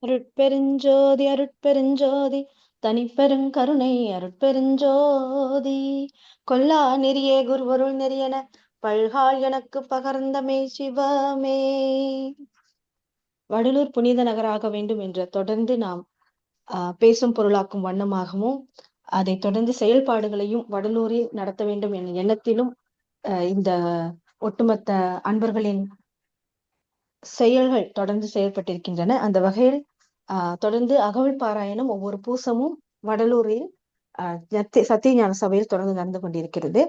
அருட்பெருஞ்சோதி அருட்பெருஞ்சோதி தனிப்பெருங்கருணை அருட்பெருஞ்சோதி கொல்லா நெறியே குருவருள் நெறியென பல்கால் எனக்கு பகர்ந்தமே சிவமே. வடலூர் புனித நகராக வேண்டும் என்ற தொடர்ந்து நாம் பேசும் பொருளாக்கும் வண்ணமாகவும் அதை தொடர்ந்து செயல்பாடுகளையும் வடலூரில் நடத்த வேண்டும் என்ற எண்ணத்திலும் இந்த ஒட்டுமொத்த அன்பர்களின் செயல்கள் தொடர்ந்து செயல்பட்டிருக்கின்றன. அந்த வகையில் தொடர்ந்து அகவல் பாராயணம் ஒவ்வொரு பூசமும் வடலூரில் சத்திய ஞான சபையில் தொடர்ந்து நடந்து கொண்டிருக்கிறது.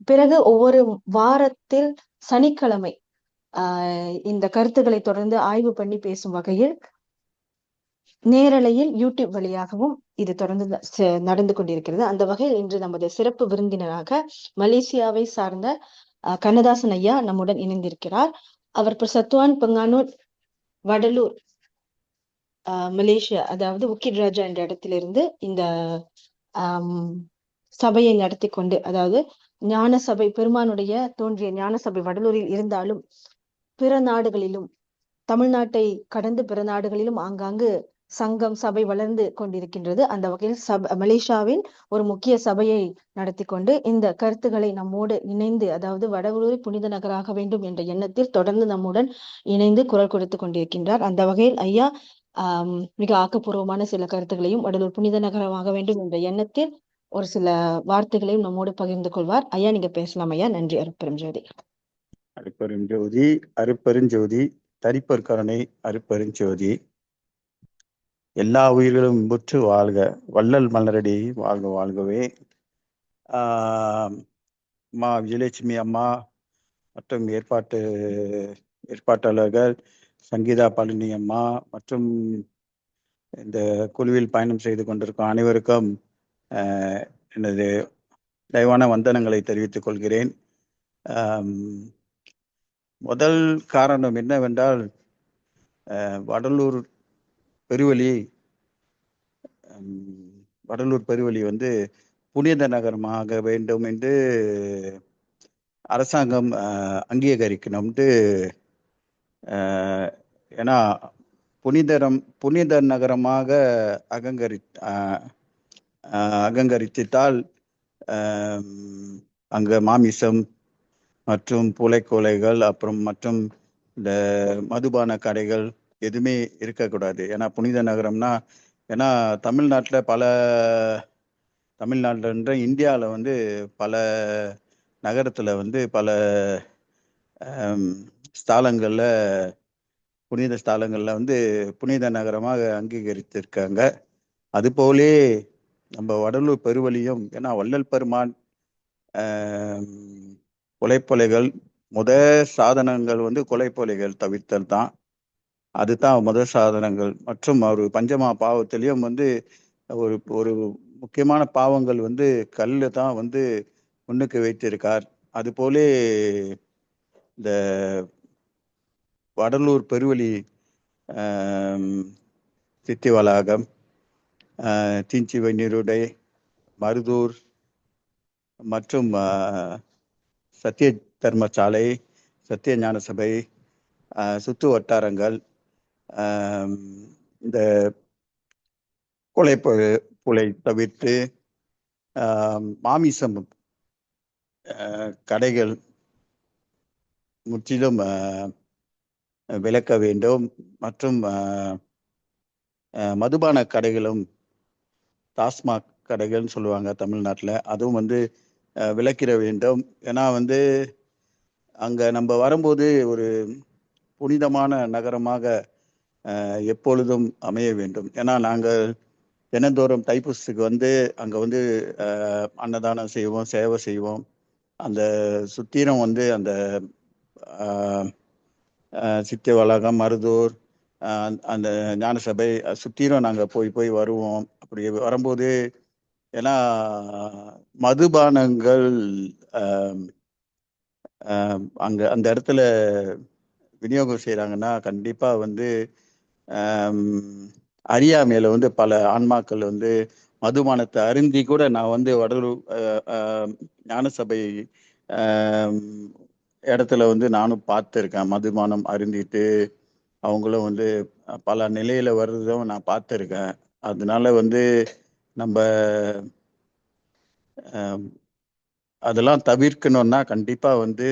பிறகு ஒவ்வொரு வாரத்தில் சனிக்கிழமை இந்த கருத்துக்களை தொடர்ந்து ஆய்வு பண்ணி பேசும் வகையில் நேரலையில் யூடியூப் வழியாகவும் இது தொடர்ந்து நடந்து கொண்டிருக்கிறது. அந்த வகையில் இன்று நமது சிறப்பு விருந்தினராக மலேசியாவை சார்ந்த கண்ணதாசன் ஐயா நம்முடன் இணைந்திருக்கிறார். அவர் சத்துவான் பங்கானூர் வடலூர் மலேசியா, அதாவது உக்கிட் ராஜா என்ற இடத்திலிருந்து இந்த சபையை நடத்தி கொண்டு, அதாவது ஞான சபை பெருமானுடைய தோன்றிய ஞான சபை வடலூரில் இருந்தாலும் பிற நாடுகளிலும் தமிழ்நாட்டை கடந்து பிற நாடுகளிலும் ஆங்காங்கு சங்கம் சபை வளர்ந்து கொண்டிருக்கின்றது. அந்த வகையில் மலேசியாவில் ஒரு முக்கிய சபையை நடத்தி கொண்டு இந்த கருத்துக்களை நம்மோடு இணைந்து, அதாவது வடலூரை புனித நகராக வேண்டும் என்ற எண்ணத்தில் தொடர்ந்து நம்முடன் இணைந்து குரல் கொடுத்து கொண்டிருக்கின்றார். அந்த வகையில் ஐயா மிக ஆக்கப்பூர்வமான சில கருத்துக்களையும் வடலூர் புனித நகரமாக வேண்டும் என்ற எண்ணத்தில் ஒரு சில வார்த்தைகளையும் நம்மோடு பகிர்ந்து கொள்வார். ஐயா, நீங்க பேசலாம் ஐயா. நன்றி. அருட்பெருஞ்சோதி. அருட்பெருஞ்சோதி அருட்பெருஞ்சோதி தனிப்பெருங்கருணை அருட்பெருஞ்சோதி. எல்லா உயிர்களும் இன்புற்று வாழ்க, வள்ளல் மலரடி வாழ்க வாழ்கவே. அம்மா விஜயலட்சுமி அம்மா மற்றும் ஏற்பாட்டாளர்கள் சங்கீதா பழனி அம்மா மற்றும் இந்த குழுவில் பயணம் செய்து கொண்டிருக்கும் அனைவருக்கும் எனது தயவான வந்தனங்களை தெரிவித்துக் கொள்கிறேன். முதல் காரணம் என்னவென்றால், வடலூர் பெருவழி வந்து புனித நகரமாக வேண்டும் என்று அரசாங்கம் அங்கீகரிக்கணும்ட்டு. ஏன்னா புனித நகரமாக அகங்கரித்தால் அங்க மாமிசம் மற்றும் புலைக்கொலைகள் மற்றும் இந்த மதுபான கடைகள் எதுவுமே இருக்கக்கூடாது. ஏன்னா புனித நகரம்னா, ஏன்னா தமிழ்நாட்டில் இந்தியாவில் வந்து பல நகரத்தில் வந்து பல ஸ்தலங்களில் புனித ஸ்தலங்களில் வந்து புனித நகரமாக அங்கீகரித்திருக்காங்க. அதுபோலே நம்ம வடலூர் பெருவழியும், ஏன்னா வள்ளல் பெருமான் கொலைப்பொலைகள் சாதனங்கள் வந்து கொலைப்பொலைகள் தவிர்த்தல் தான். அதுதான் சாதனங்கள். மற்றும் அவர் பஞ்சமா பாவத்திலையும் வந்து ஒரு முக்கியமான பாவங்கள் வந்து கல்லு தான் வந்து முன்னுக்கு வைத்திருக்கார். அதுபோலே இந்த வடலூர் பெருவழி சித்தி வளாகம், தீஞ்சிவை நீருடை, மருதூர் மற்றும் சத்திய தர்மசாலை, சத்திய ஞான சபை, சுற்று வட்டாரங்கள், இந்த புலை தவிர்த்து மாமிசம் கடைகள் முற்றிலும் விலக்க வேண்டும். மற்றும் மதுபான கடைகளும், டாஸ்மாக் கடைகள்னு சொல்லுவாங்க தமிழ்நாட்டில், அதுவும் வந்து விலக்கிட வேண்டும். ஏன்னா வந்து அங்கே நம்ம வரும்போது ஒரு புனிதமான நகரமாக எப்பொழுதும் அமைய வேண்டும். ஏன்னா நாங்கள் தினந்தோறும் தைப்பூசத்துக்கு வந்து அங்கே வந்து அன்னதானம் செய்வோம், சேவை செய்வோம். அந்த சுத்திரம் வந்து அந்த சித்திய வளாகம், மருதூர், அந்த ஞான சபை சுத்திரம் நாங்கள் போய் வருவோம். அப்படி வரும்போது, ஏன்னா மதுபானங்கள் அங்கே அந்த இடத்துல விநியோகம் செய்கிறாங்கன்னா கண்டிப்பாக வந்து அறியாமையில வந்து பல ஆன்மாக்கள் வந்து மதுபானத்தை அருந்தி கூட, நான் வந்து வடலூர் ஞான சபை இடத்துல வந்து நானும் பார்த்துருக்கேன். மதுபானம் அருந்திட்டு அவங்களும் வந்து பல நிலையில வர்றதும் நான் பார்த்துருக்கேன். அதனால வந்து நம்ம அதெல்லாம் தவிர்க்கணும்னா கண்டிப்பா வந்து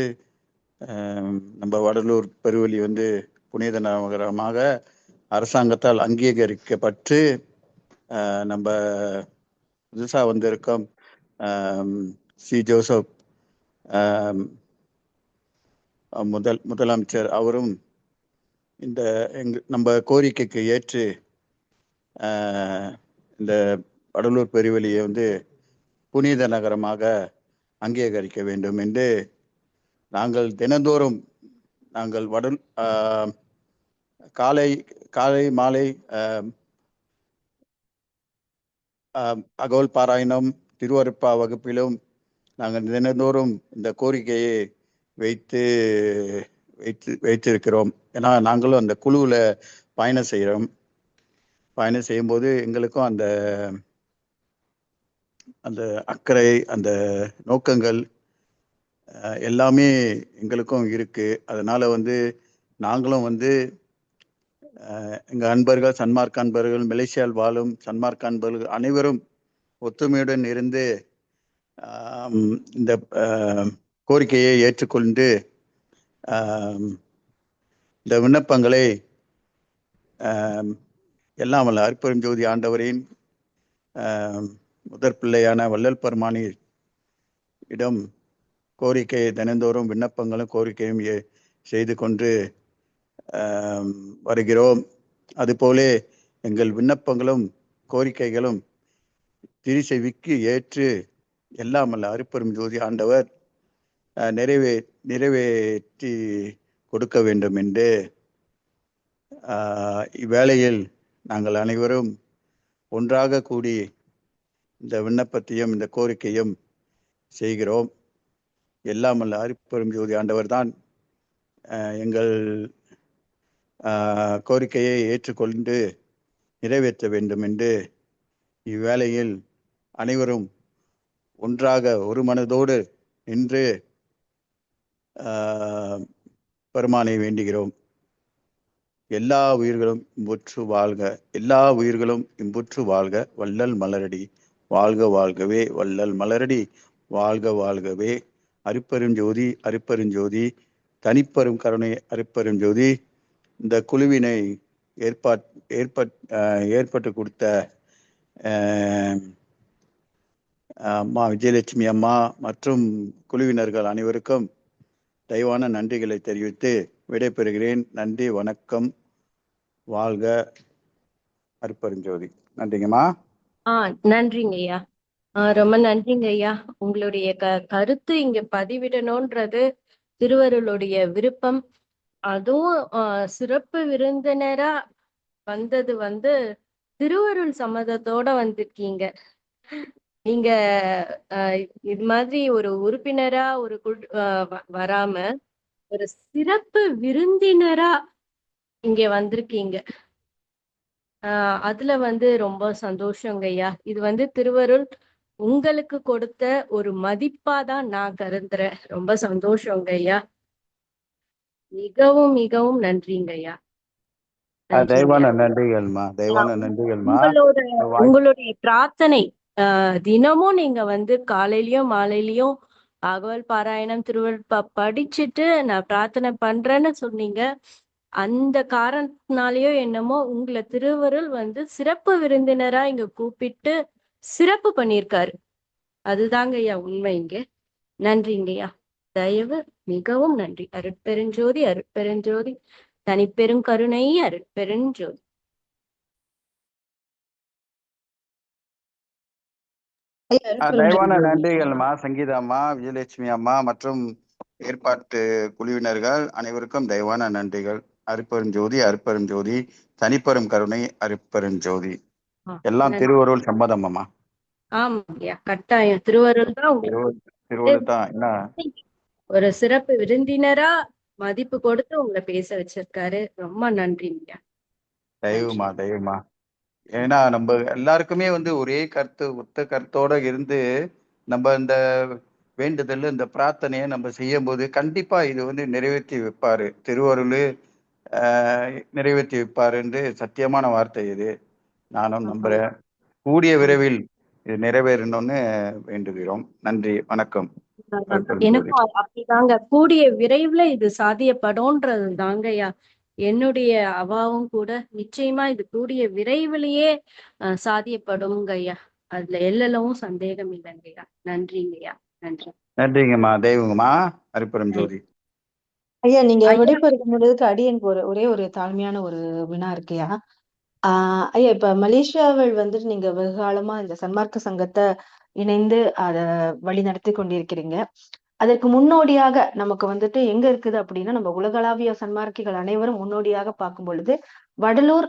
நம்ம வடலூர் பெருவெளி வந்து புனித நகரமாக அரசாங்கத்தால் அங்கீகரிக்கப்பட்டு நம்ம புதுசா வந்திருக்கோம் சி ஜோசப் முதலமைச்சர் அவரும் இந்த நம்ம கோரிக்கைக்கு ஏற்று இந்த வடலூர் பெருவெளியை வந்து புனித நகரமாக அங்கீகரிக்க வேண்டும் என்று நாங்கள் தினந்தோறும் நாங்கள் காலை மாலை அகவல் பாராயணம் திருவருட்பா வகுப்பிலும் நாங்கள் தினந்தோறும் இந்த கோரிக்கையை வைத்திருக்கிறோம். ஏன்னா நாங்களும் அந்த குழுவில் பயணம் செய்யும்போது எங்களுக்கும் அந்த அக்கறை, அந்த நோக்கங்கள் எல்லாமே எங்களுக்கும் இருக்கு. அதனால வந்து நாங்களும் வந்து எங்க அன்பர்கள், சன்மார்க்க அன்பர்கள், மலேசியாவில் வாழும் சன்மார்க்க அன்பர்கள் அனைவரும் ஒத்துமையுடன் இருந்து இந்த கோரிக்கையை ஏற்றுக்கொண்டு இந்த விண்ணப்பங்களை எல்லாம் வல்ல அருட்பெரும் ஜோதி ஆண்டவரின் முதற் பிள்ளையான வள்ளல் பெருமானி இடம் கோரிக்கை தினந்தோறும் விண்ணப்பங்களும் கோரிக்கையும் செய்து கொண்டு வருகிறோம். அதுபோலே எங்கள் விண்ணப்பங்களும் கோரிக்கைகளும் திருச்செவிக்கு ஏற்று எல்லாம் வல்ல அருட்பெரும் ஜோதி ஆண்டவர் நிறைவேற்றி கொடுக்க வேண்டும் என்று இவ்வேளையில் நாங்கள் அனைவரும் ஒன்றாக கூடி இந்த விண்ணப்பத்தையும் இந்த கோரிக்கையும் செய்கிறோம். எல்லாம் வல்ல அருட்பெரும் ஜோதி ஆண்டவர் தான் எங்கள் கோரிக்கையை ஏற்றுக்கொண்டு நிறைவேற்ற வேண்டும் என்று இவ்வேளையில் அனைவரும் ஒன்றாக ஒரு மனதோடு நின்று பெருமானை வேண்டுகிறோம். எல்லா உயிர்களும் இன்புற்று வாழ்க, எல்லா உயிர்களும் இன்புற்று வாழ்க, வள்ளல் மலரடி வாழ்க வாழ்கவே, வள்ளல் மலரடி வாழ்க வாழ்கவே. அருட்பெருஞ்சோதி அருட்பெருஞ்சோதி தனிப்பெரும் கருணை அருட்பெருஞ்சோதி. இந்த குழுவினை ஏற்பட்டு கொடுத்த அம்மா விஜயலட்சுமி அம்மா மற்றும் குழுவினர்கள் அனைவருக்கும் தயவான நன்றிகளை தெரிவித்து விடைபெறுகிறேன். நன்றி, வணக்கம், வாழ்க அருட்பெருஞ்சோதி. நன்றிங்கம்மா. நன்றிங்க ஐயா. ரொம்ப நன்றிங்க ஐயா. உங்களுடைய கருத்து இங்க பதிவிடணும்ன்றது திருவருளுடைய விருப்பம். அதுவும் சிறப்பு விருந்தினரா வந்தது வந்து திருவருள் சம்மதத்தோட வந்திருக்கீங்க. நீங்க இது மாதிரி ஒரு உறுப்பினரா வராம ஒரு சிறப்பு விருந்தினரா இங்க வந்திருக்கீங்க. அதுல வந்து ரொம்ப சந்தோஷங்க ஐயா. இது வந்து திருவருள் உங்களுக்கு கொடுத்த ஒரு மதிப்பாதான் நான் கருதுறேன். ரொம்ப சந்தோஷங்க ஐயா. மிகவும் மிகவும் நன்றிங்க ஐயா. தயவான நன்றிகள்மா, தயவான நன்றிகள்மா. உங்களுடைய பிரார்த்தனை தினமும் நீங்க வந்து காலையிலயும் மாலையிலயும் அகவல் பாராயணம் திருவருட்பா படிச்சுட்டு நான் பிரார்த்தனை பண்றேன்னு சொன்னீங்க. அந்த காரணத்தினாலயோ என்னமோ உங்களை திருவருள் வந்து சிறப்பு விருந்தினரா இங்க கூப்பிட்டு சிறப்பு பண்ணியிருக்காரு. அதுதாங்க ஐயா உண்மை. இங்க நன்றிங்கய்யா. தயவு மிகவும் நன்றி. அருட்பெருஞ்சோதி அருட்பெருஞ்சோதி தனிப்பெரும் கருணை அருட்பெருஞ்சோதி. தயவான நன்றிகள்மா சங்கீதா அம்மா, விஜயலட்சுமி அம்மா மற்றும் ஏற்பாட்டு குழுவினர்கள் அனைவருக்கும் தயவான நன்றிகள். அருட்பெருஞ்சோதி அருட்பெருஞ்சோதி தனிப்பெரும் கருணை அருட்பெருஞ்சோதி. எல்லாம் திருவருள் சம்மதம் அம்மா. ஆமாங்கய்யா, கட்டாயம் திருவருள் தான். திருவருள் தான் என்ன ஒரு சிறப்பு விருந்தினரா மதிப்பு கொடுத்து உங்களை பேச வச்சிருக்காரு. ரொம்ப நன்றிங்கய்யா. தெய்வமா தெய்வமா. ஏன்னா நம்ம எல்லாருக்குமே வந்து ஒரே கருத்து, ஒத்த கருத்தோட இருந்து நம்ம இந்த வேண்டுதல், இந்த பிரார்த்தனையை நம்ம செய்யும் போது கண்டிப்பா இது வந்து நிறைவேற்றி வைப்பாரு திருவருள். நிறைவேற்றி வைப்பார் என்று சத்தியமான வார்த்தை இது. நானும் ஆமா. நம்புறேன். கூடிய ஆமா. விரைவில் இது நிறைவேறணும்னு வேண்டுகிறோம். நன்றி, வணக்கம். எனக்கும் அப்படிதாங்க. கூடிய விரைவுல இது சாத்தியப்படும்ன்றது தாங்கய்யா என்னுடைய அவாவும் கூட. நிச்சயமா இது கூடிய விரைவிலேயே சாத்தியப்படும்ங்கய்யா. அதுல எல்லளவும் சந்தேகம் இல்லைங்கய்யா. நன்றிங்கய்யா. நன்றி. நன்றிங்கம்மா. தெய்வங்கம்மா. அருட்பெரும் ஜோதி. ஐயா, நீங்க ஐயா, விடைபெறும் அடியனுக்கு ஒரே ஒரு தாழ்மையான ஒரு வினா இருக்குயா. ஐயா, இப்ப மலேசியாவில் வந்துட்டு நீங்க வெகு காலமா இந்த சன்மார்க்க சங்கத்தை இணைந்து அத வழி நடத்தி கொண்டிருக்கிறீங்க. அதற்கு முன்னோடியாக நமக்கு வந்துட்டு எங்க இருக்குது அப்படின்னா, நம்ம உலகளாவிய சன்மார்க்கிகள் அனைவரும் முன்னோடியாக பார்க்கும் பொழுது வடலூர்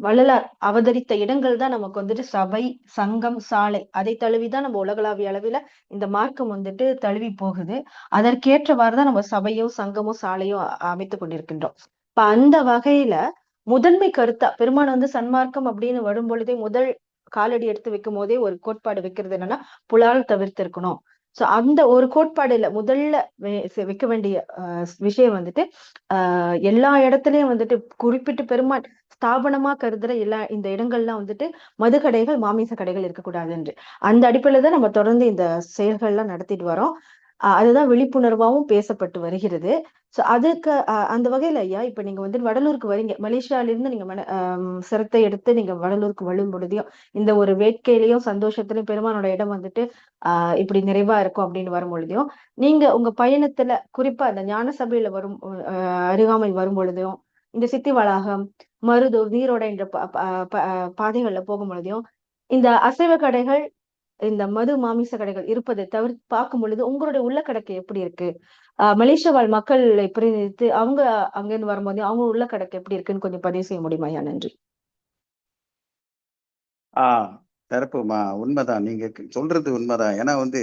வள்ளலார் அவதரித்த இடங்கள் தான் நமக்கு வந்துட்டு சபை, சங்கம், சாலை. அதை தழுவிதான் நம்ம உலகளாவிய அளவில இந்த மார்க்கம் வந்துட்டு தழுவி போகுது. அதற்கேற்றவாறு தான் நம்ம சபையோ, சங்கமோ, சாலையோ அமைத்து கொண்டிருக்கின்றோம். இப்ப அந்த வகையில முதன்மை கருத்தா பெருமான் வந்து சன்மார்க்கம் அப்படின்னு வரும் பொழுதே முதல் காலடி எடுத்து வைக்கும் போதே ஒரு கோட்பாடு வைக்கிறது என்னன்னா, புலால் தவிர்த்து இருக்கணும். சோ அந்த ஒரு கோட்பாடுல முதல்ல வைக்க வேண்டிய விஷயம் வந்துட்டு எல்லா இடத்துலயும் வந்துட்டு குறிப்பிட்டு பெருமாள் ஸ்தாபனமா கருதுற இந்த இடங்கள்லாம் வந்துட்டு மது கடைகள், மாமிச கடைகள் இருக்கக்கூடாது என்று அந்த அடிப்படையில தான் நம்ம தொடர்ந்து இந்த செயல்கள்லாம் நடத்திட்டு வரோம். அதுதான் விழிப்புணர்வாகவும் பேசப்பட்டு வருகிறது. சோ அதுக்கு அந்த வகையில ஐயா, இப்ப நீங்க வந்து வடலூருக்கு வரீங்க. மலேசியால இருந்து நீங்க சிரத்தை எடுத்து நீங்க வடலூருக்கு வரும் பொழுதையும் இந்த ஒரு வேட்கையிலையும் சந்தோஷத்திலையும் பெருமானோட இடம் வந்துட்டு இப்படி நிறைவா இருக்கும் அப்படின்னு வரும் பொழுதையும், நீங்க உங்க பயணத்துல குறிப்பா அந்த ஞான சபையில வரும் அருகாமை வரும் பொழுதையும், இந்த சித்தி வளாகம், மருதூர், நீரோட என்ற பாதைகள்ல போகும் பொழுதையும், இந்த அசைவ கடைகள், இந்த மது மாமிச கடைகள் இருப்பதை தவிர்த்து பார்க்கும் பொழுது உங்களுடைய உள்ள கடக்கு எப்படி இருக்கு? மலேசியா வாழ் மக்களை பிரதிநிதித்து அவங்க அங்கிருந்து வரும்போது அவங்க உள்ள கடக்கு எப்படி இருக்குன்னு கொஞ்சம் பதிவு செய்ய முடியுமா ஐயா? நன்றி. சிறப்புமா. உண்மைதான், நீங்க சொல்றது உண்மைதான். ஏன்னா வந்து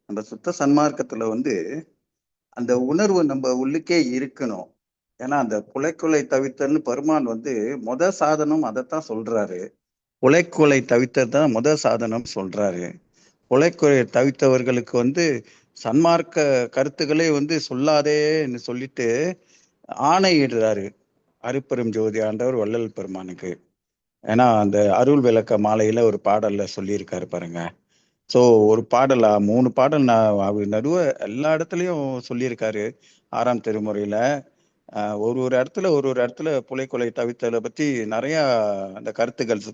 நம்ம சுத்த சன்மார்க்கத்துல வந்து அந்த உணர்வு நம்ம உள்ளுக்கே இருக்கணும். ஏன்னா அந்த புலைக்குலை தவிர்த்தல்னு பெருமான் வந்து சாதனம் அதைத்தான் சொல்றாரு. புலைக்குலை தவிர்த்தது தான் சாதனம் சொல்றாரு. புலைக்குலை தவிர்த்தவர்களுக்கு வந்து சன்மார்க்க கருத்துக்களே வந்து சொல்லாதேன்னு சொல்லிட்டு ஆணையிடுறாரு அருட்பெரும் ஜோதி ஆண்டவர் வள்ளல் பெருமானுக்கு. ஏன்னா அந்த அருள் விளக்க மாலையில ஒரு பாடல்ல சொல்லியிருக்காரு பாருங்க. ஸோ ஒரு பாடலா 3 பாடல் நான் அவர் நடுவ எல்லா இடத்துலையும் சொல்லியிருக்காரு. 6ஆம் திருமுறையில ஒரு ஒரு இடத்துல புலைக்குலை தவிர்த்தலை பத்தி நிறைய அந்த கருத்துக்கள்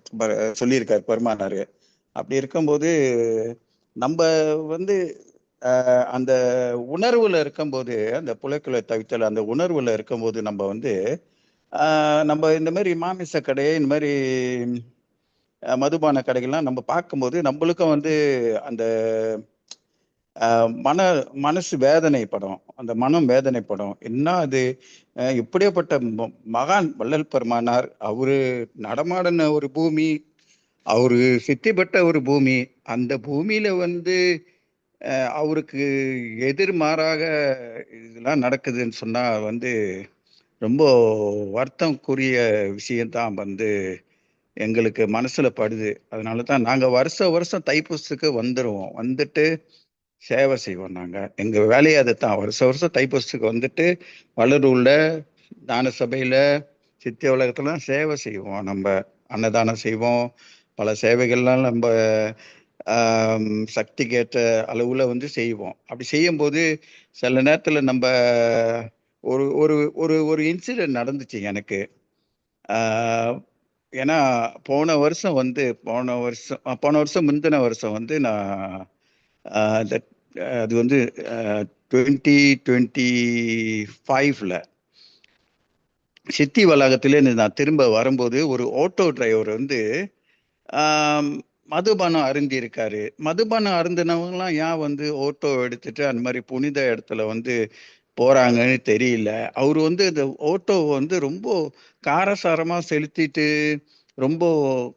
சொல்லியிருக்காரு பெருமானாரு. அப்படி இருக்கும்போது நம்ம வந்து அந்த உணர்வுல இருக்கும்போது, அந்த புலைக்குலை தவிர்த்தல் அந்த உணர்வுல இருக்கும்போது நம்ம வந்து நம்ம இந்த மாதிரி மாமிச கடை, இந்த மாதிரி மதுபான கடைகள்லாம் நம்ம பார்க்கும்போது நம்மளுக்கும் வந்து அந்த மனசு வேதனைப்படும். அந்த மனம் வேதனைப்படும். என்ன அது இப்படியேப்பட்ட மகான் வள்ளல் பெருமானார், அவரு நடமாடின ஒரு பூமி, அவரு சித்தி பெற்ற ஒரு பூமி. அந்த பூமியில வந்து அவருக்கு எதிர்மாறாக இதெல்லாம் நடக்குதுன்னு சொன்னா வந்து ரொம்ப வருத்தம்க்குரிய விஷயம்தான் வந்து எங்களுக்கு மனசுல படுது. அதனாலதான் நாங்க வருஷம் தைப்பூசத்துக்கு வந்துருவோம். வந்துட்டு சேவை செய்வோம். நாங்க எங்க வேலையை அதுதான். வருஷம் தைப்பூசத்துக்கு வந்துட்டு வளரூர்ல தான சபையில சித்திய உலகத்துல சேவை செய்வோம். நம்ம அன்னதானம் செய்வோம். பல சேவைகள்லாம் நம்ம சக்திக்கு ஏற்ற அளவுல வந்து செய்வோம். அப்படி செய்யும் போது சில நேரத்துல நம்ம ஒரு ஒரு ஒரு ஒரு இன்சிடென்ட் நடந்துச்சு எனக்கு. ஏன்னா போன வருஷம் முந்தின வருஷம் வந்து நான் அது வந்து 2025ல சித்தி வளாகத்திலே நான் திரும்ப வரும்போது ஒரு ஆட்டோ டிரைவர் வந்து மதுபானம் அருந்தி இருக்காரு. மதுபானம் அருந்தினவங்கலாம் ஏன் வந்து ஆட்டோ எடுத்துட்டு அந்த மாதிரி புனித இடத்துல வந்து போறாங்கன்னு தெரியல. அவரு வந்து இந்த ஆட்டோ வந்து ரொம்ப காரசாரமா செலுத்திட்டு, ரொம்ப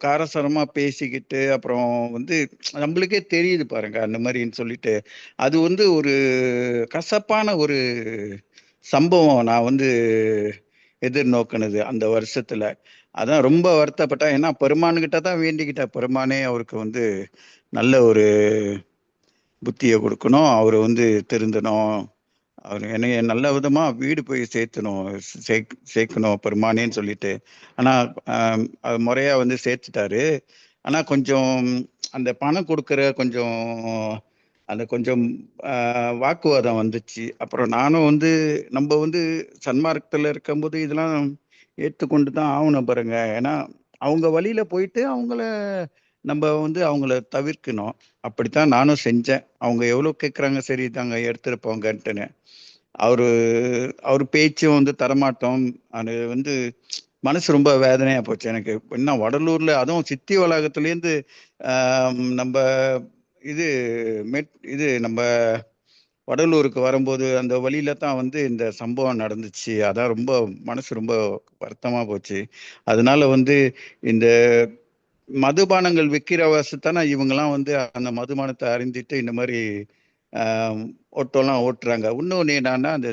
காரசாரமா பேசிக்கிட்டு, அப்புறம் வந்து நம்மளுக்கே தெரியுது பாருங்க அந்த மாதிரின்னு சொல்லிட்டு. அது வந்து ஒரு கசப்பான ஒரு சம்பவம் நான் வந்து எதிர்நோக்கினது அந்த வருஷத்துல. அதான் ரொம்ப வருத்தப்பட்டேன். ஏன்னா பெருமானுக்கிட்ட தான் வேண்டிக்கிட்டேன். பெருமானே அவருக்கு வந்து நல்ல ஒரு புத்தியை கொடுக்கணும், அவரு வந்து திருந்தணும் அவர் என்னைய நல்ல விதமா வீடு போய் சேர்க்கணும் பெருமானேன்னு சொல்லிட்டு. ஆனா அது முறையா வந்து சேர்த்துட்டாரு. ஆனா கொஞ்சம் அந்த பணம் கொடுக்கற கொஞ்சம் அந்த கொஞ்சம் வாக்குவாதம் வந்துச்சு. அப்புறம் நானும் வந்து நம்ம வந்து சன்மார்க்கத்துல இருக்கும்போது இதெல்லாம் ஏற்றுக்கொண்டு தான் ஆகணும் பாருங்க. ஏன்னா அவங்க வழியில போயிட்டு நம்ம வந்து அவங்கள தவிர்க்கணும். அப்படித்தான் நானும் செஞ்சேன். அவங்க எவ்வளவு கேட்குறாங்க, சரி தாங்க எடுத்துட்டு போங்கன்ட்டுன்னு. அவரு அவர் பேச்சும் வந்து தரமாட்டோம். அது வந்து மனசு ரொம்ப வேதனையா போச்சு எனக்கு. இன்னும் வடலூர்ல, அதுவும் சித்தி வளாகத்துலேருந்து நம்ம இது நம்ம வடலூருக்கு வரும்போது அந்த வழியில தான் வந்து இந்த சம்பவம் நடந்துச்சு. அதான் ரொம்ப மனசு ரொம்ப வருத்தமா போச்சு. அதனால வந்து இந்த மதுபானங்கள் விற்கிற வசத்தானே இவங்கெல்லாம் வந்து அந்த மதுபானத்தை அருந்திட்டு இந்த மாதிரி ஓட்டம்லாம் ஓட்டுறாங்க. இன்னொன்று என்னன்னா, அந்த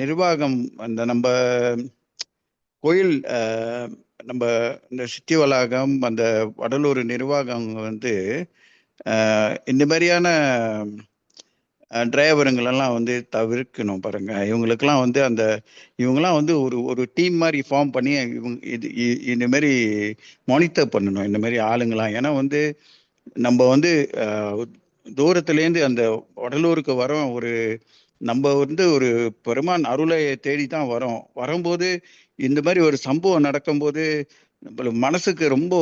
நிர்வாகம், அந்த நம்ம கோயில் நம்ம இந்த சித்தி வளாகம், அந்த வடலூர் நிர்வாகம் வந்து இந்த மாதிரியான டிரைவருங்களெல்லாம் வந்து தவிர்க்கணும் பாருங்க. இவங்களுக்கெல்லாம் வந்து இவங்கெல்லாம் வந்து ஒரு டீம் மாதிரி ஃபார்ம் பண்ணி இந்த மாதிரி மானிட்டர் பண்ணணும் இந்த மாதிரி ஆளுங்களாம். ஏன்னா வந்து நம்ம வந்து தூரத்துலேருந்து அந்த வடலூருக்கு வரோம். நம்ம வந்து ஒரு பெருமான் அருளை தேடி தான் வரோம். வரும்போது இந்த மாதிரி ஒரு சம்பவம் நடக்கும்போது நம்மளுக்கு மனசுக்கு ரொம்ப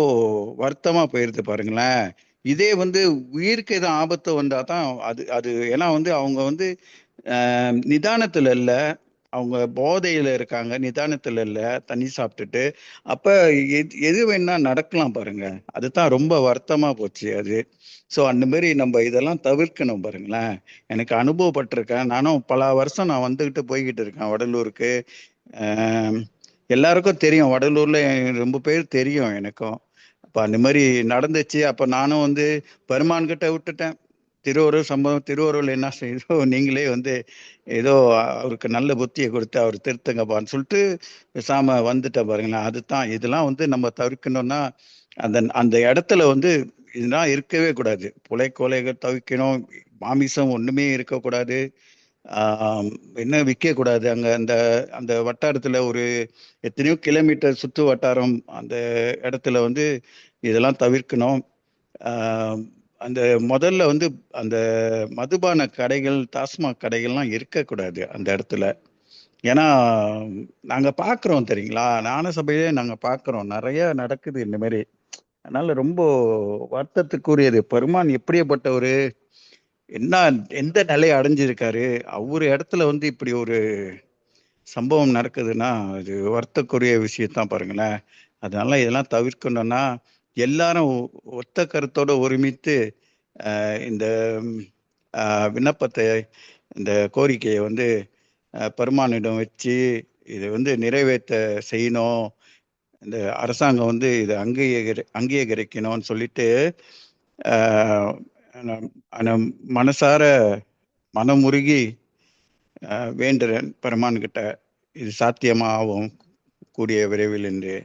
வருத்தமா போயிருது பாருங்களேன். இதே வந்து உயிருக்கு எதுவும் ஆபத்து வந்தா தான் அது அது ஏன்னா வந்து அவங்க வந்து நிதானத்துல இல்ல, அவங்க போதையில இருக்காங்க, நிதானத்துல இல்ல, தண்ணி சாப்பிட்டுட்டு. அப்ப எது வேணா நடக்கலாம் பாருங்க. அதுதான் ரொம்ப வருத்தமா போச்சு அது. ஸோ அந்த மாதிரி நம்ம இதெல்லாம் தவிர்க்கணும் பாருங்களேன். எனக்கு அனுபவப்பட்டிருக்கேன். நானும் பல வருஷம் நான் வந்துகிட்டு போய்கிட்டு இருக்கேன் வடலூருக்கு. எல்லாருக்கும் தெரியும், வடலூர்ல ரொம்ப பேர் தெரியும் எனக்கும். அப்ப அந்த மாதிரி நடந்துச்சு. அப்ப நானும் வந்து பெருமான் கிட்ட விட்டுட்டேன். திருவருள் சம்பவம், திருவருள் என்ன செய்தோ நீங்களே வந்து ஏதோ அவருக்கு நல்ல புத்தியை கொடுத்து அவர் திருத்துங்கப்பான்னு சொல்லிட்டு பேசாம வந்துட்டேன் பாருங்களேன். அதுதான் இதெல்லாம் வந்து நம்ம தவிர்க்கணும்னா அந்த இடத்துல வந்து இதெல்லாம் இருக்கவே கூடாது. கொலைகள் தவிர்க்கணும். மாமிசம் ஒண்ணுமே இருக்கக்கூடாது. என்ன விற்க கூடாது. அங்க அந்த அந்த வட்டாரத்துல ஒரு எத்தனையோ கிலோமீட்டர் சுற்று வட்டாரம் அந்த இடத்துல வந்து இதெல்லாம் தவிர்க்கணும். அந்த முதல்ல வந்து அந்த மதுபான கடைகள், டாஸ்மாக் கடைகள்லாம் இருக்கக்கூடாது அந்த இடத்துல. ஏன்னா நாங்க பாக்குறோம் தெரியுங்களா, ஞான சபையிலே நாங்க பாக்குறோம், நிறைய நடக்குது இந்த மாதிரி. அதனால ரொம்ப வருத்தத்துக்குரியது. பெருமான் எப்படிப்பட்டவரு, என்ன எந்த நிலையை அடைஞ்சிருக்காரு, அவரு இடத்துல வந்து இப்படி ஒரு சம்பவம் நடக்குதுன்னா அது வருத்தக்குரிய விஷயத்தான் பாருங்களேன். அதனால இதெல்லாம் தவிர்க்கணும்னா எல்லாரும் ஒத்த கருத்தோட ஒருமித்து இந்த விண்ணப்பத்தை, இந்த கோரிக்கையை வந்து பெருமானிடம் வச்சு இதை வந்து நிறைவேற்ற செய்யணும். இந்த அரசாங்கம் வந்து இதை அங்கீகரிக்கணும்னு சொல்லிட்டு மனசார மனமுருகி வேண்டுறேன் பெருமான் கிட்ட. இது சாத்தியமாகும் கூடிய விரைவில் என்று.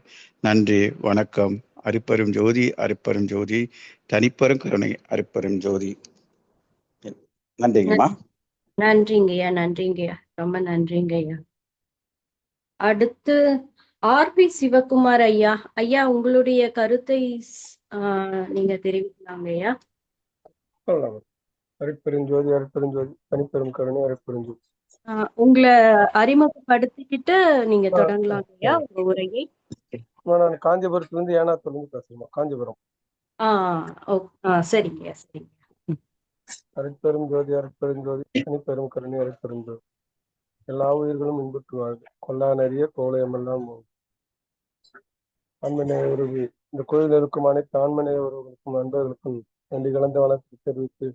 நன்றி, வணக்கம். அருட்பெரும் ஜோதி, அருட்பெரும் ஜோதி, தனிப்பெரும் கருணை, அருட்பெரும் ஜோதி. நன்றிங்கம்மா. நன்றிங்கய்யா, நன்றிங்கய்யா, ரொம்ப நன்றிங்கய்யா. அடுத்து ஆர்பி சிவகுமார் ஐயா. ஐயா, உங்களுடைய கருத்தை நீங்க தெரிவிக்கலாங்க ஐயா. அருட்பெருஞ்சோதி, அருட்பெருஞ்சோதி, தனிப்பெரும் கருணை, அருட்பெருஞ்சோதி. உங்களை அறிமுகப்படுத்திக்கிட்டு நீங்க தொடங்கலாம் ஐயா உங்க உரையை. நான் காஞ்சிபுரத்துல இருந்து ஏனாத்துல இருந்து பேசுறேன். காஞ்சிபுரம். சரிங்க சரிங்க. அருட்பெரும் ஜோதி, அருட்பெருஞ்சோதி, தனிப்பெரும் கருணை, அருட்பெருஞ்சோதி. எல்லா உயிர்களும் இன்புற்றுவார்கள், கொல்லா நெறிய கோலயமெல்லாம் ஆண்மனைய உருவி. இந்த கோயில் இருக்கும் அனைத்து ஆண்மனைய உறவுகளுக்கும் நண்பர்களுக்கும் நன்றி கலந்த வணக்கத்தை தெரிவித்து,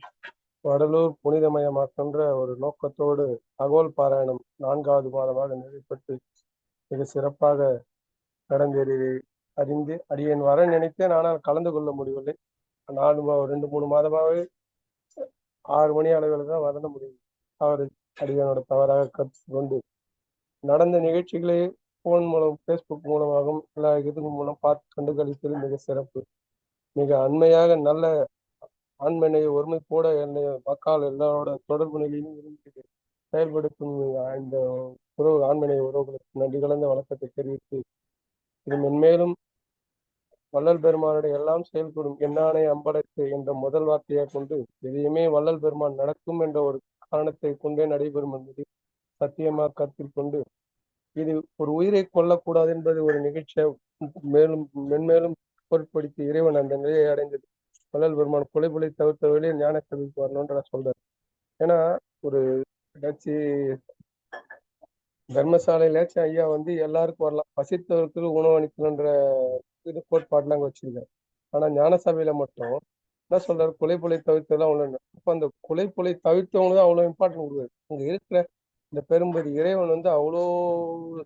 வடலூர் புனிதமயமாக்கின்ற ஒரு நோக்கத்தோடு அகோல் பாராயணம் 4வது மாதமாக நிறைவேற்றப்பட்டு மிக சிறப்பாக நடந்தேறி அறிந்து அடியேன் வர நினைத்தேன். ஆனால் கலந்து கொள்ள முடியவில்லை. 2-3 மாதமாகவே 6 மணி அளவில் தான் வர முடியும். அவர் அடியனோட தவறாக கற்றுக்கொண்டு நடந்த நிகழ்ச்சிகளை போன் மூலம், பேஸ்புக் மூலமாகவும் எல்லா இது மூலம் பார்த்து கண்டுகளிப்பது மிக சிறப்பு. மிக அண்மையாக நல்ல ஆண்மனைய ஒருமை கூட என்னை மக்கள் எல்லாரோட தொடர்பு நிலையிலும் இருந்தது. செயல்படுத்தும் இந்த ஆண்மனை உறவுகளுக்கு நன்றி கலந்த வணக்கத்தை தெரிவித்து, இது மென்மேலும் வள்ளல் பெருமானுடைய எல்லாம் செயல்படும் எண்ணானை அம்பலத்து என்ற முதல் வார்த்தையை கொண்டு எதையுமே வள்ளல் பெருமான் நடக்கும் என்ற ஒரு காரணத்தை கொண்டே நடைபெறும் என்பதை சத்தியமாக கருத்தில் கொண்டு, இது ஒரு உயிரை கொல்லக்கூடாது என்பது ஒரு நிகழ்ச்சியை மேலும் மென்மேலும் பொருட்படுத்தி இறைவன் அந்த நிலையை அடைந்தது. வள்ளல் பெருமான் கொலைபுலை தவிர்த்தவர்களே ஞான கல்விக்கு வரணும்ன்ற சொல்றாரு. ஏன்னா ஒரு தர்மசாலையிலாச்சும் ஐயா வந்து எல்லாருக்கும் வரலாம், பசித்தவர்களுக்கு உணவு அளிக்கணுன்ற இது கோட்பாடுலாம் அங்க வச்சிருக்காரு. ஆனா ஞான சபையில மட்டும் என்ன சொல்றாரு, கொலைப்புலை தவிர்த்தெல்லாம் ஒண்ணு. அப்ப அந்த கொலைப்புலை தவிர்த்தவங்க தான் அவ்வளவு இம்பார்ட்டன்ட் கொடுக்குது. இங்க இருக்கிற இந்த பெரும்பதி இறைவன் வந்து அவ்வளோ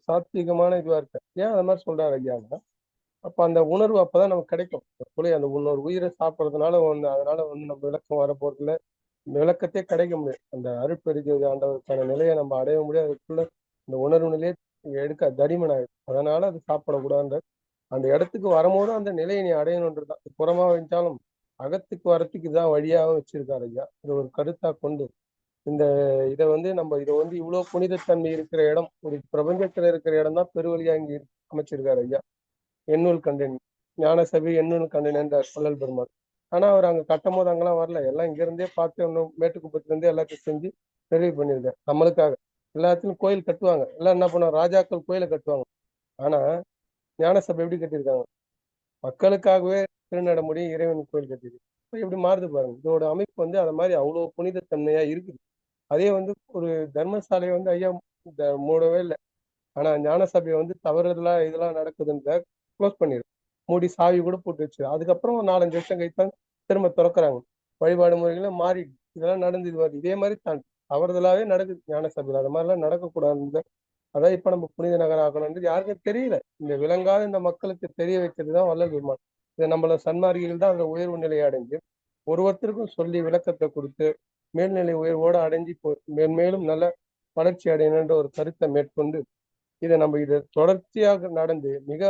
சாத்வீகமான இதுவா இருக்க. ஏன் அந்த மாதிரி சொல்றாரு ஐயாங்க? அப்ப அந்த உணர்வு அப்பதான் நமக்கு கிடைக்கும். கொலை அந்த இன்னொரு உயிரை சாப்பிட்றதுனால அதனால வந்து நம்ம விளக்கம் வர போறதுல விளக்கத்தே கிடைக்க முடியாது. அந்த அருட்பெருஜோதி ஆண்டவருக்கான நிலையை நம்ம அடைய முடியாது. அதுக்குள்ள இந்த உணர்வு நிலையை எடுக்க தடிமனாயிடும். அதனால அது சாப்பிடக்கூடாது. அந்த இடத்துக்கு வரும்போது அந்த நிலையை நீ அடையணுன்றதுதான். புறமா வச்சாலும் அகத்துக்கு வரத்துக்கு இதான் வழியாக வச்சிருக்காரு ஐயா. இது ஒரு கருத்தா கொண்டு இந்த இதை வந்து இவ்வளவு புனிதத்தன்மை இருக்கிற இடம், ஒரு பிரபஞ்சத்துல இருக்கிற இடம் தான் பெருவழியா இங்க அமைச்சிருக்காரு ஐயா. எண்ணூல் கண்டேன் ஞான சபை எண்ணூல் கண்டேன் என்றார் வள்ளல் பெருமாள். ஆனா அவர் அங்க கட்டும் போது அங்கெல்லாம் வரல. எல்லாம் இங்க இருந்தே பார்த்து இன்னும் மேட்டுக்குப்பத்துல இருந்தே எல்லாத்தையும் செஞ்சு நிறைவு பண்ணியிருக்காரு நம்மளுக்காக. எல்லாத்துலயும் கோயில் கட்டுவாங்க, எல்லாம் என்ன பண்ணுவாங்க, ராஜாக்கள் கோயிலை கட்டுவாங்க. ஆனா ஞான சபை எப்படி கட்டியிருக்காங்க, மக்களுக்காகவே திருநடமுடி இறைவன் கோயில் கட்டியிருக்கு. எப்படி மாறுது பாருங்க. இதோட அமைப்பு வந்து அது மாதிரி அவ்வளவு புனிதத்தன்மையா இருக்குது. அதே வந்து ஒரு தர்மசாலையை வந்து ஐயா மூடவே இல்லை. ஆனா ஞான சபையை வந்து தவறுதலா இதெல்லாம் நடக்குதுன்ற க்ளோஸ் பண்ணிடு, மூடி சாவி கூட போட்டு வச்சு. அதுக்கப்புறம் 4-5 வருஷம் கழித்தான் திரும்ப திறக்கிறாங்க. வழிபாடு முறைகளை மாறி இதெல்லாம் நடந்து வருது. இதே மாதிரி தான் தவறுதலாவே நடக்குது ஞான சபையில். அது மாதிரிலாம் நடக்கக்கூடாது. அதான் இப்ப நம்ம புனித நகரம் ஆகணும்ன்றது யாருக்கும் தெரியல. இந்த விளங்காத இந்த மக்களுக்கு தெரிய வைக்கிறதுதான் வள்ளல் பெருமான். இதை நம்மள சன்மார்க்கிகள் தான் அந்த உயர்வு நிலையை அடைஞ்சு ஒருவருத்தருக்கும் சொல்லி விளக்கத்தை கொடுத்து மேல்நிலை உயர்வோடு அடைஞ்சு மேன்மேலும் நல்ல வளர்ச்சி அடையணுன்ற ஒரு கருத்தை மேற்கொண்டு இதை தொடர்ச்சியாக நடந்து மிக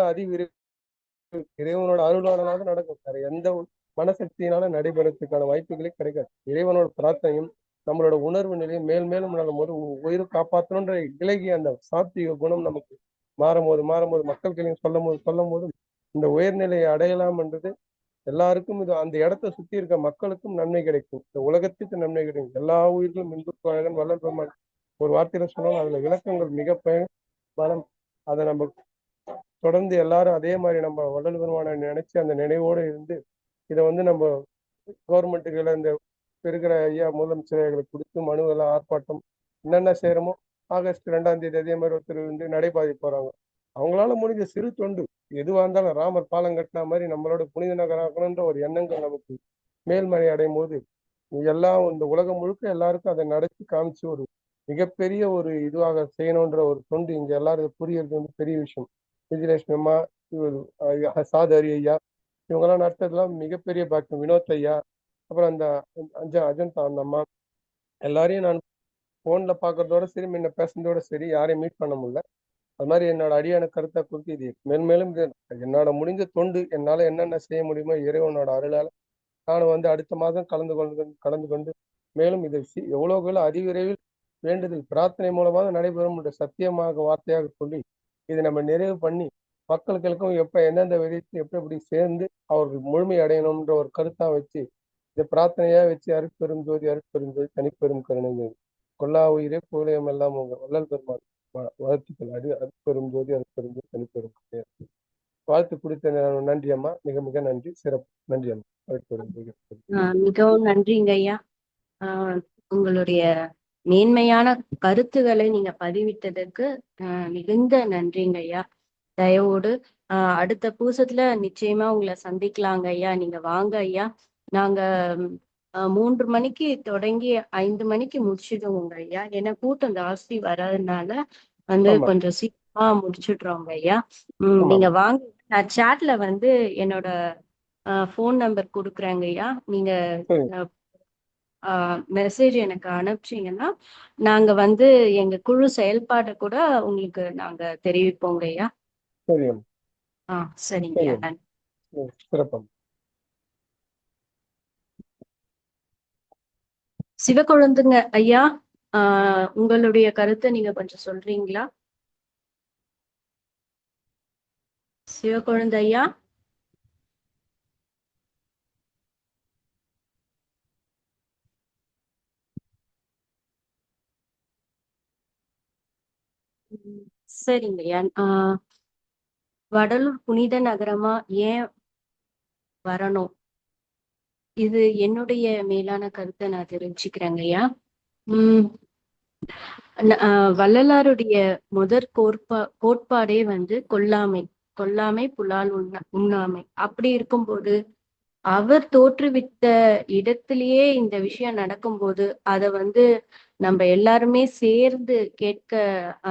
இறைவனோட அருளானதாக நடக்கும். வேற எந்த மனசக்தியினால நடைபெறத்துக்கான வாய்ப்புகளே கிடைக்காது. இறைவனோட பிரார்த்தனையும் நம்மளோட உணர்வு நிலையும் மேல்மேலும் நடக்கும்போது உயிரை காப்பாற்றணுன்ற இலகிய அந்த சாத்வீக குணம் நமக்கு மாறும்போது மக்கள்களையும் சொல்லும் போது இந்த உயர்நிலையை அடையலாம் என்றது எல்லாருக்கும் இது அந்த இடத்தை சுத்தி இருக்க மக்களுக்கும் நன்மை கிடைக்கும். இந்த உலகத்துக்கு நன்மை கிடைக்கும். எல்லா உயிர்களும் இன்புற்று அழகன் வள்ளல் பெருமான் ஒரு வார்த்தையில சொன்னாலும் அதுல விளக்கங்கள் மிக பலம். அதை நம்ம தொடர்ந்து எல்லாரும் அதே மாதிரி நம்ம வள்ளல் பெருமானை நினைச்சு அந்த நினைவோடு இருந்து இதை வந்து நம்ம கவர்மெண்ட்டுகளை இந்த இருக்கிற ஐயா முதலமைச்சர்களுக்கு கொடுத்து மனுவெல்லாம் ஆர்ப்பாட்டம் என்னென்ன செய்யறோமோ ஆகஸ்ட் 2ஆம் தேதி அதே மாதிரி ஒருத்தர் வந்து நடைபாதை போறாங்க. அவங்களால முடிஞ்ச சிறு தொண்டு எதுவா இருந்தாலும் ராமர் பாலம் கட்டினா மாதிரி நம்மளோட புனித நகராக்கணுன்ற ஒரு எண்ணங்கள் நமக்கு மேல்மறை அடையும் போது எல்லாம் இந்த உலகம் முழுக்க எல்லாருக்கும் அதை நடத்தி காமிச்சு ஒரு மிகப்பெரிய ஒரு இதுவாக செய்யணுன்ற ஒரு தொண்டு இங்க எல்லாரும் புரியறது வந்து பெரிய விஷயம். விஜயலட்சுமி அம்மா, சாதரி ஐயா, இவங்கெல்லாம் நடத்துறதுலாம் மிகப்பெரிய பாக்கியம். வினோத் ஐயா, அப்புறம் அந்த அஜந்தா அந்த அம்மா எல்லாரையும் நான் போன்ல பாக்குறதோட சரி, முன்ன பேசுறதோட சரி, யாரையும் மீட் பண்ண முடியல. அது மாதிரி என்னோட அடியான கருத்தை குறித்து இது மேன்மேலும் என்னோட முடிஞ்ச தொண்டு என்னால என்னென்ன செய்ய முடியுமோ இறைவனோட அருளால நான் வந்து அடுத்த மாதம் கலந்து கொண்டு மேலும் இதை எவ்வளவு அதிவிரைவில் வேண்டுதல் பிரார்த்தனை மூலமாக நடைபெறும் என்ற சத்தியமாக வார்த்தையாக சொல்லி இதை நம்ம நிறைவு பண்ணி மக்களுக்கும் எந்தெந்த விதத்தில் எப்படி சேர்ந்து அவர்கள் முழுமை அடையணும்ன்ற ஒரு கருத்தா வச்சு இதை பிரார்த்தனையா வச்சு அருட்பெரும் ஜோதி தனிப்பெரும் கருணை கொல்லா உயிரே புகழையும் எல்லாம் உங்க வள்ளல் பெருமாள் வாழ்த்துக்கள். அருட்பெரும் ஜோதி தனிப்பெரும் கருணை. வாழ்த்து கொடுத்த நன்றி அம்மா, மிக மிக நன்றி, சிறப்பு நன்றி அம்மா. அருட்பெரும் ஜோதி. மிகவும் நன்றிங்க ஐயா. உங்களுடைய மேன்மையான கருத்துக்களை நீங்க பதிவிட்டதற்கு மிகுந்த நன்றிங்க ஐயா. தயவோடு அடுத்த பூசத்துல நிச்சயமா உங்களை சந்திக்கலாங்க ஐயா. நீங்க வாங்க ஐயா. நாங்க 3 மணிக்கு தொடங்கி 5 மணிக்கு முடிச்சிடுவோங்க ஐயா. ஏன்னா கூட்டம் ஜாஸ்தி வர்றதுனால வந்து கொஞ்சம் சீக்கிரமா முடிச்சிடுறோங்க ஐயா. நீங்க வாங்க. நான் சாட்ல வந்து என்னோட ஃபோன் நம்பர் கொடுக்குறேங்க ஐயா. நீங்க மெசேஜ் எனக்கு அனுப்பிச்சீங்கன்னா நாங்க வந்து எங்க குழு செயல்பாட்டை கூட உங்களுக்கு நாங்க தெரிவிப்போங்க ஐயா. சரிங்க ஐயா. சிவக்கொழுந்துங்க ஐயா, உங்களுடைய கருத்தை நீங்க கொஞ்சம் சொல்றீங்களா? சிவக்கொழுந்து ஐயா. சரிங்கய்யா. வடலூர் புனித நகரமா ஏன் வரணும்? இது என்னுடைய மேலான கருத்தை நான் தெரிஞ்சுக்கிறேங்க ஐயா. வள்ளலாருடைய முதற் கோட்பாடே வந்து கொல்லாமை புலால் உண்ணாமை. அப்படி இருக்கும்போது அவர் தோற்றுவித்த இடத்திலேயே இந்த விஷயம் நடக்கும்போது அதை வந்து நம்ம எல்லாருமே சேர்ந்து கேட்க,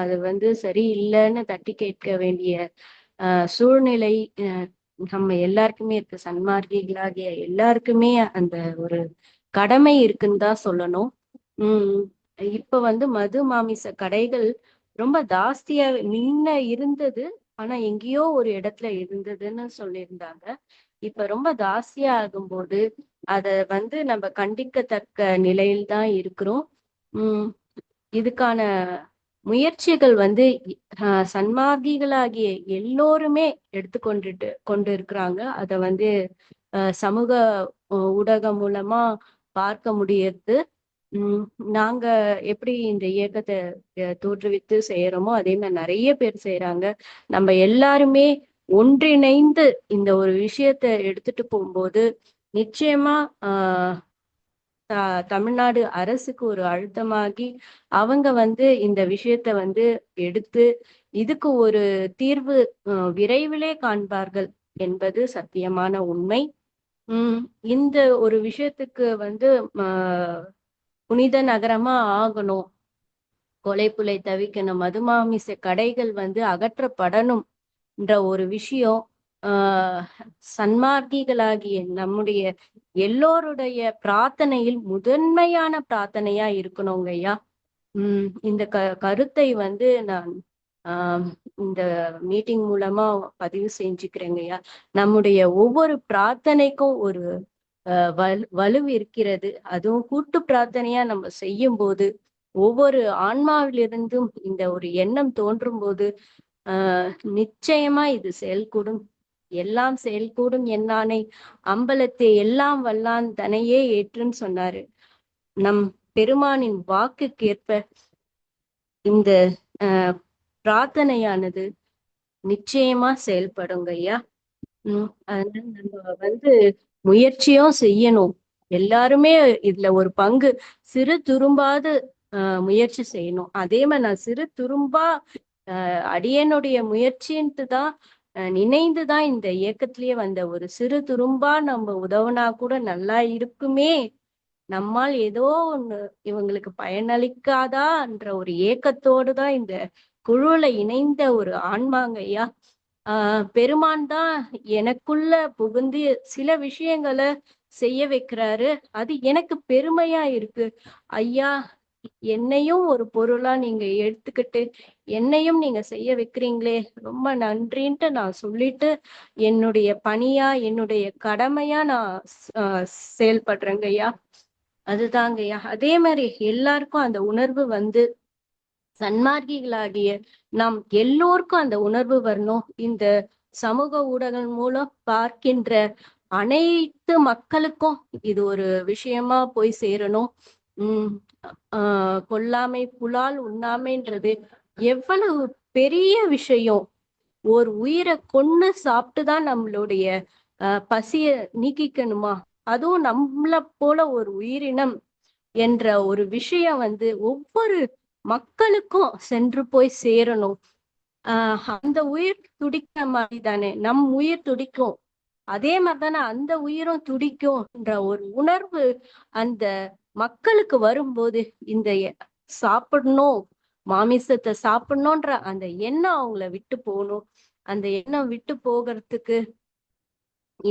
அது வந்து சரியில்லைன்னு தட்டி கேட்க வேண்டிய சூழ்நிலை நம்ம எல்லாருக்குமே இருக்கு. சன்மார்க்கிகளாகிய எல்லாருக்குமே அந்த ஒரு கடமை இருக்குன்னு தான் சொல்லணும். இப்ப வந்து மது மாமிச கடைகள் ரொம்ப ஜாஸ்தியா முன்ன இருந்தது, ஆனா எங்கேயோ ஒரு இடத்துல இருந்ததுன்னு சொல்லியிருந்தாங்க. இப்ப ரொம்ப ஜாஸ்தியா ஆகும்போது அத வந்து நம்ம கண்டிக்கத்தக்க நிலையில்தான் இருக்கிறோம். இதுக்கான முயற்சிகள் வந்து சன்மார்க்கிகளாகிய எல்லோருமே கொண்டு இருக்கிறாங்க. அத வந்து சமூக ஊடகம் மூலமா பார்க்க முடியுது. நாங்க எப்படி இந்த இயக்கத்தை தோற்றுவித்து செய்யறோமோ அதே மாதிரி நிறைய பேர் செய்யறாங்க. நம்ம எல்லாருமே ஒன்றிணைந்து இந்த ஒரு விஷயத்த எடுத்துட்டு போகும்போது நிச்சயமா தமிழ்நாடு அரசுக்கு ஒரு அழுத்தமாகி அவங்க வந்து இந்த விஷயத்த வந்து எடுத்து இதுக்கு ஒரு தீர்வு விரைவிலே காண்பார்கள் என்பது சத்தியமான உண்மை. இந்த ஒரு விஷயத்துக்கு வந்து புனித நகரமா ஆகணும், கொலைப்புலை தவிக்கணும், மதுமாமிச கடைகள் வந்து அகற்றப்படணும் என்ற ஒரு விஷயம் சன்மார்க்கிகளாகிய நம்முடைய எல்லோருடைய பிரார்த்தனையில் முதன்மையான பிரார்த்தனையா இருக்கணுங்க ஐயா. இந்த கருத்தை வந்து நான் இந்த மீட்டிங் மூலமா பதிவு செஞ்சுக்கிறேங்க ஐயா. நம்முடைய ஒவ்வொரு பிரார்த்தனைக்கும் ஒரு வலு இருக்கிறது. அதுவும் கூட்டு பிரார்த்தனையா நம்ம செய்யும் போது ஒவ்வொரு ஆன்மாவிலிருந்தும் இந்த ஒரு எண்ணம் தோன்றும் போது நிச்சயமா இது செயல்கூடும். எல்லாம் செயல்கூடும் என்னானை அம்பலத்தை எல்லாம் வல்லான் தனையே ஏற்றுன்னு சொன்னாரு. நம் பெருமானின் வாக்குக்கேற்ப இந்த பிரார்த்தனையானது நிச்சயமா செயல்படுங்க ஐயா. அதனால நம்ம வந்து முயற்சியும் செய்யணும். எல்லாருமே இதுல ஒரு பங்கு, சிறு துரும்பாவது முயற்சி செய்யணும். அதே மாதிரி நான் சிறு துரும்பா அடியனுடைய முயற்சின்ட்டு தான் நினைந்துதான் இந்த இயக்கத்திலேயே வந்த ஒரு சிறு துரும்பா நம்ம உதவுனா கூட நல்லா இருக்குமே, நம்மால் ஏதோ ஒண்ணு இவங்களுக்கு பயனளிக்காதான்ற ஒரு ஏக்கத்தோடு தான் இந்த குழுல இணைந்த ஒரு ஆன்மாங்க ஐயா. பெருமான் தான் எனக்குள்ள புகுந்து சில விஷயங்களை செய்ய வைக்கிறாரு. அது எனக்கு பெருமையா இருக்கு. ஐயா, என்னையும் ஒரு பொருளா நீங்க எடுத்துக்கிட்டு என்னையும் நீங்க செய்ய வைக்கிறீங்களே, ரொம்ப நன்றின்ட்டு நான் சொல்லிட்டு என்னுடைய பணியா என்னுடைய கடமையா நான் செயல்படுறேங்க ஐயா. அதுதாங்க ஐயா. அதே மாதிரி எல்லாருக்கும் அந்த உணர்வு வந்து சன்மார்க்கிகளாகிய நாம் எல்லோருக்கும் அந்த உணர்வு வரணும். இந்த சமூக ஊடகம் மூலம் பார்க்கின்ற அனைத்து மக்களுக்கும் இது ஒரு விஷயமா போய் சேரணும். கொல்லாமை புலால் உண்ணாமைன்றது எவ்வளவு பெரிய விஷயம். ஒரு உயிரை கொன்னு சாப்பிட்டுதான் நம்மளுடைய பசிய நீக்கிக்கணுமா? அதுவும் நம்மள போல ஒரு உயிரினம் என்ற ஒரு விஷயம் வந்து ஒவ்வொரு மக்களுக்கும் சென்று போய் சேரணும். அந்த உயிர் துடிக்கிற மாதிரி தானே நம் உயிர் துடிக்கும், அதே மாதிரிதானே அந்த உயிரும் துடிக்கும்ன்ற ஒரு உணர்வு அந்த மக்களுக்கு வரும்போது இந்த சாப்பிடணும், மாமிசத்தை சாப்பிடணும்ன்ற அந்த எண்ணம் அவங்கள விட்டு போகணும். அந்த எண்ணம் விட்டு போகிறதுக்கு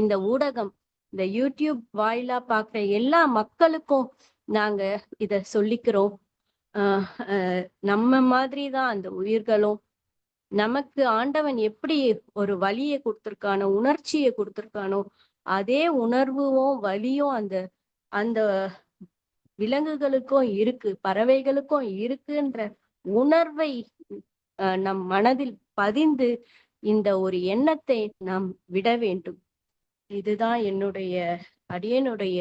இந்த ஊடகம், இந்த யூடியூப் வாயிலா பார்க்குற எல்லா மக்களுக்கும் நாங்க இத சொல்லிக்கிறோம். நம்ம மாதிரிதான் அந்த உயிர்களும். நமக்கு ஆண்டவன் எப்படி ஒரு வலியை கொடுத்திருக்கானோ, உணர்ச்சியை கொடுத்திருக்கானோ, அதே உணர்வும் வலியும் அந்த அந்த விலங்குகளுக்கும் இருக்கு, பறவைகளுக்கும் இருக்குன்ற உணர்வை நம் மனதில் பதிந்து இந்த ஒரு எண்ணத்தை நாம் விட வேண்டும். இதுதான் என்னுடைய அடியனுடைய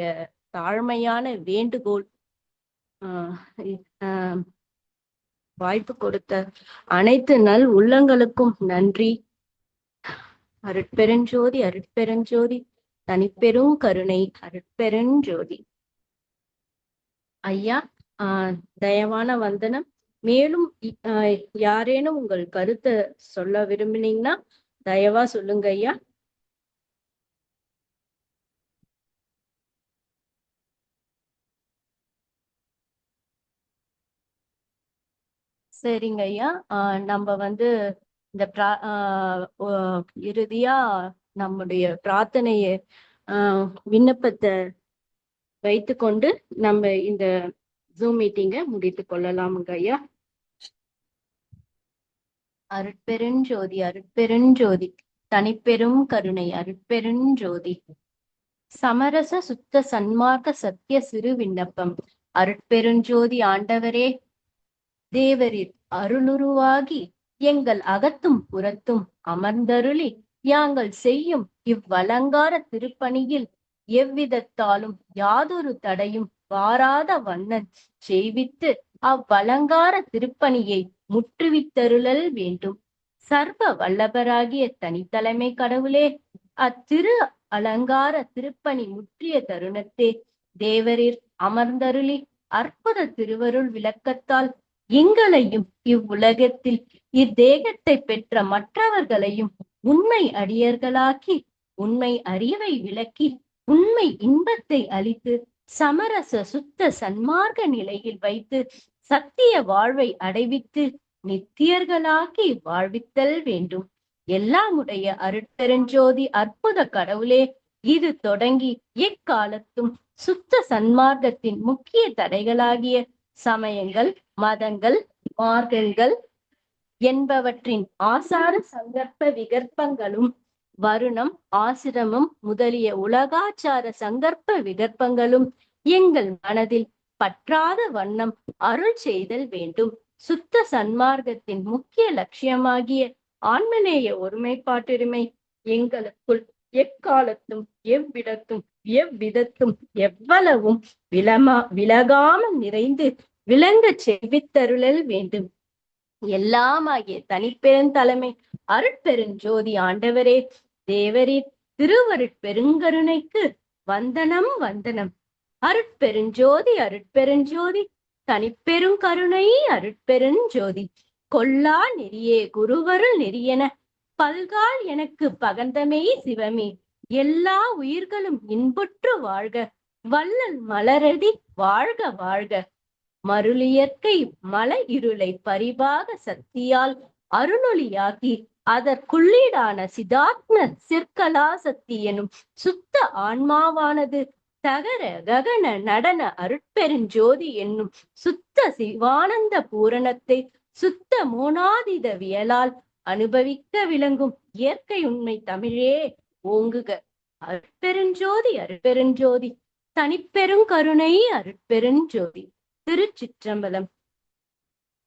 தாழ்மையான வேண்டுகோள். வாய்ப்பு கொடுத்த அனைத்து நல் உள்ளங்களுக்கும் நன்றி. அருட்பெருஞ்சோதி அருட்பெருஞ்சோதி தனிப்பெரும் கருணை அருட்பெருஞ்சோதி. ஐயா, தயவான வந்தனம். மேலும் யாரேனும் உங்கள் கருத்தை சொல்ல விரும்பினீங்கன்னா தயவா சொல்லுங்க ஐயா. சரிங்க ஐயா. நம்ம இந்த இறுதியா நம்முடைய பிரார்த்தனைய விண்ணப்பத்தை வைத்துக்கொண்டு நம்ம இந்த ஜூம் மீட்டிங்க முடித்துக் கொள்ளலாமுங்க ஐயா. அருட்பெருஞ்சோதி அருட்பெருஞ்சோதி தனிப்பெரும் கருணை அருட்பெருஞ்சோதி. சமரச சுத்த சன்மார்க்க சத்திய சிறு விண்ணப்பம். அருட்பெருஞ்சோதி ஆண்டவரே, தேவரில் அருளுருவாகி எங்கள் அகத்தும் புறத்தும் அமர்ந்தருளி யாங்கள் செய்யும் இவ்வலங்கார திருப்பணியில் எவ்விதத்தாலும் யாதொரு தடையும் வாராத வண்ணன் செய்வித்து அவ்வலங்கார திருப்பணியை முற்றுவித்தருளல் வேண்டும். சர்வ வல்லபராகிய தனித்தலைமை கடவுளே, அத்திரு அலங்கார திருப்பணி முற்றிய தருணத்தே தேவரில் அமர்ந்தருளி அற்புத திருவருள் விளக்கத்தால் எங்களையும் இவ்வுலகத்தில் இத்தேகத்தை பெற்ற மற்றவர்களையும் உண்மை அடியர்களாக்கி உண்மை அறிவை விளக்கி உண்மை இன்பத்தை அளித்து சமரச சுத்த சன்மார்க்க நிலையில் வைத்து சத்திய வாழ்வை அடைவித்து நித்தியர்களாக்கி வாழ்வித்தல் வேண்டும். எல்லாமுடைய அருட்பெருஞ்சோதி அற்புத கடவுளே, இது தொடங்கி எக்காலத்தும் சுத்த சன்மார்க்கத்தின் முக்கிய தடைகளாகிய சமயங்கள், மதங்கள், மார்க்கங்கள் என்பவற்றின் ஆசார சங்கற்ப விகற்பங்களும் வருணம், ஆசிரமம் முதலிய உலகாச்சார சங்கற்ப விகற்பங்களும் எங்கள் மனதில் பற்றாத வண்ணம் அருள் செய்தல் வேண்டும். சுத்த சன்மார்க்கத்தின் முக்கிய லட்சியமாகிய ஆன்மநேய ஒருமைப்பாட்டுரிமை எங்களுக்குள் எக்காலத்தும் எவ்விடத்தும் எவ்விதத்தும் எவ்வளவும் விலகாமல் நிறைந்து விளங்க செய்வித்தருளல் வேண்டும். எல்லாமாகிய தனிப்பெருந்தலைமை அருட்பெருஞ்சோதி ஆண்டவரே, தேவரின் திருவருட்பெருங்கருணைக்கு வந்தனம் வந்தனம். அருட்பெருஞ்சோதி அருட்பெருஞ்சோதி தனிப்பெருங்கருணை அருட்பெருஞ்சோதி. கொல்லா நெறியே குருவருள் நெறியென பல்கால் எனக்கு பகந்தமே சிவமே. எல்லா உயிர்களும் இன்புற்று வாழ்க, வள்ளல் மலரடி வாழ்க வாழ்க. மருளியற்கை மல இருளை பரிபாக சக்தியால் அருளொளியாக்கி அதற்குள்ளீடான சிதாத்ம சிற்கலா சக்தி எனும் சுத்த ஆன்மாவானது தகர ககன நடன அருட்பெருஞ்சோதி என்னும் சுத்த சிவானந்த பூரணத்தை சுத்த மோனாதித வியலால் அனுபவிக்க விளங்கும் இயற்கை உண்மை தமிழே ஓங்குக. அருட்பெருஞ்சோதி அருட்பெருஞ்சோதி தனிப்பெருங்கருணை அருட்பெருஞ்சோதி. திருச்சிற்றம்பலம்.